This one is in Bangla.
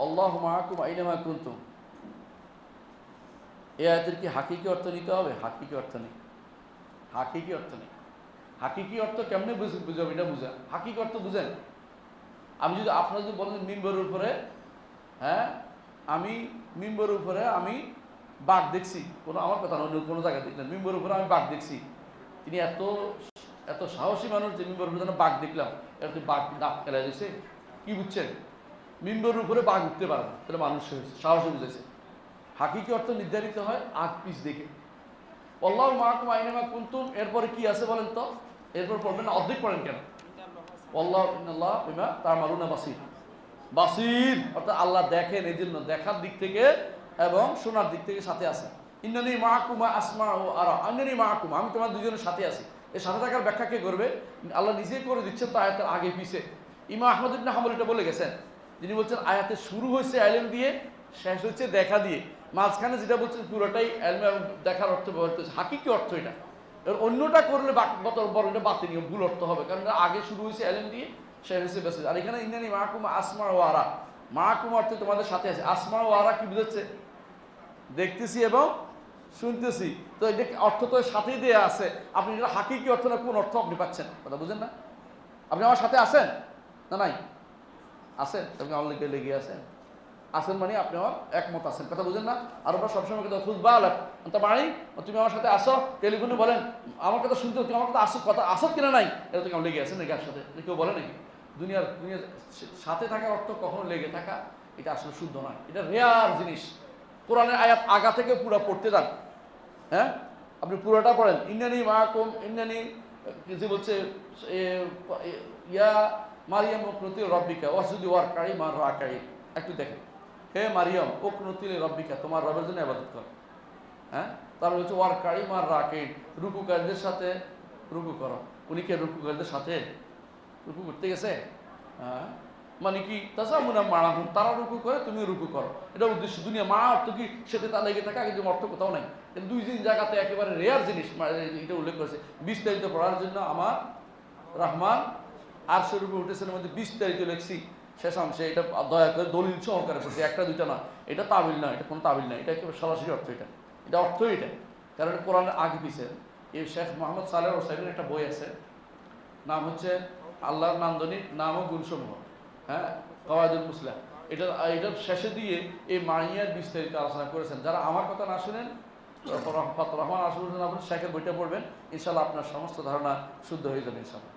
আল্লাহু মাআকুম আইনামা কুনতুম, এই আয়াতের কি হাকিকি অর্থ নিতে হবে? হাকিকি অর্থ নেই, হাকিকি অর্থ নেই। হাকিকি অর্থ কেমনে বুঝাবো? এটা বুঝা, হাকিকি অর্থ বুঝেন। আমি যদি আপনারা যদি বলেন মিম্বরের উপরে, হ্যাঁ আমি মিম্বরের উপরে আমি বাঘ দেখছি, কোনো আমার কথা নয়, কোনো জায়গায় দেখলেন মিম্বরের উপরে আমি বাঘ দেখছি, তিনি এত এত সাহসী মানুষ যে মিম্বরের উপরে বাঘ দেখলাম, এটা তো বাঘ দাঁত ফেলা দিয়েছে, কি বুঝছেন? মিম্বরের উপরে বাঘ উঠতে পারে না, তাহলে মানুষ সাহসী বুঝেছে। হাকিকি অর্থ নির্ধারিত হয় আগ পিছ দেখে। আল্লাহু মাআকুম আইনামা কুনতুম, এরপরে কি আছে বলেন তো? এরপর পড়বেন না, অর্ধেক পড়েন কেন? আল্লাহ ইন্নাল্লাহ বিমা তা'মালুনা বাসীর, বাসীর অর্থাৎ আল্লাহ দেখেন, এই জন্য দেখার দিক থেকে এবং শোনার দিক থেকে সাথে আছে। ইন্নানী মাআকুম আসমাউ আরা, ইন্নানী মাআকুম, আমি তোমার দুজনের সাথে আছি। এই সাথে থাকার ব্যাখ্যা কে করবে? আল্লাহ নিজেই করে দিচ্ছেন তো আয়াতের আগে পিছে। ইমাম আহমদ ইবনে হাম্বল এটা বলে গেছেন, যিনি বলছেন আয়াতে শুরু হয়েছে ইলম দিয়ে, শেষ হচ্ছে দেখা দিয়ে, মাঝখানে যেটা বলছেন পুরোটাই ইলম এবং দেখার অর্থ ব্যবহৃত হয়েছে, হাকিকি অর্থ এটা। এর অন্যটা করলে বড়টা বাতিনীয় ভুল অর্থ হবে, কারণ আগে শুরু হয়েছে ইলম দিয়ে, শেষ হয়েছে বেসিস। আর এখানে ইন্নানী মাআকুম আসমা ও আরা, মাআকুম অর্থে তোমাদের সাথে আছে, আসমা ও আরা কি বুঝাচ্ছে? দেখতেছি এবং শুনতেছি। তো এটা অর্থ তো সাথেই দেয়া আছে, আপনি এটা হাকিকি অর্থ না কোন অর্থ আপনি পাচ্ছেন? কথা বুঝেন না? আপনি আমার সাথে আছেন না? নাই আছেন, আপনি আমার লেগে আছেন, আছেন মানে আপনি আমার একমত আছেন, কথা বুঝেন না? আর ওরা সবসময় কথা খুঁজবা আলাপ মানে তুমি আমার সাথে আসো, টেলিফোনে বলেন আমার কথা শুনতে, তুমি আমার কথা আসো, কথা আসো কিনা নাই, এটা তো কেমন লেগে আছেন নাকি একসাথে? কেউ বলে নাকি? দুনিয়ার সাথে থাকার অর্থ কখনো লেগে থাকা, এটা আসলে শুদ্ধ নয়, এটা রেয়ার জিনিস। কোরআনের আয়াত আগা থেকে পুরো পড়তে যান, হ্যাঁ আপনি পুরোটা পড়েন। ইন্নানী মাআকুম, ইন্নানী যে বলছে ইয়া মারিয়াম উকনুতি রব্বিকা ওয়াসজুদি ওয়ারকাই মা রাকাই, একটু দেখেন, হে মারিয়াম উকনুতি রব্বিকা, তোমার রবের জন্য ইবাদত করো। হ্যাঁ তারপর হচ্ছে ওয়ারকাই মা রাকাইন, রুকুকারীদের সাথে রুকু করো। উনি কে রুকুকারীদের সাথে রুকু করতে গেছে? হ্যাঁ মানে কি তাসামুনা মারাহুম, তারা রুকু করে তুমি রুকু করো, এটা উদ্দেশ্য। দুনিয়া মা অর্থ কি সাথে তা লেগে থাকা, কিন্তু অর্থ কোথাও নাই। দুই তিন জায়গাতে একেবারে রেয়ার জিনিস এটা উল্লেখ করেছে। বিস্তারিত পড়ার জন্য আমার রহমান আরশের উপরে উঠেছেন মধ্যে বিস্তারিত লেখছি শেষাংশে, এটা দয়া করে দলিল সহকারে করছে, একটা দুইটা না, এটা তাবিল না, এটা কোনো তাবিল না, এটা একেবারে সরাসরি অর্থ, এটা অর্থ এটা। কারণ কোরআনের আগে পিছে এই শেখ মোহাম্মদ সালেহ হোসাইনের একটা বই আছে, নাম হচ্ছে আল্লাহর নান্দনিক নাম ও গুণসমূহ, হ্যাঁ কওয়াইদুল মুসলিম। এটার শেষে দিয়ে এই মাইয়ার বিস্তারিত আলোচনা করেছেন। যারা আমার কথা না শুনেন, রহমান আসল শেখের বইটা পড়বেন, ইনশাল্লাহ আপনার সমস্ত ধারণা শুদ্ধ হয়ে যাবে ইনশাল্লাহ।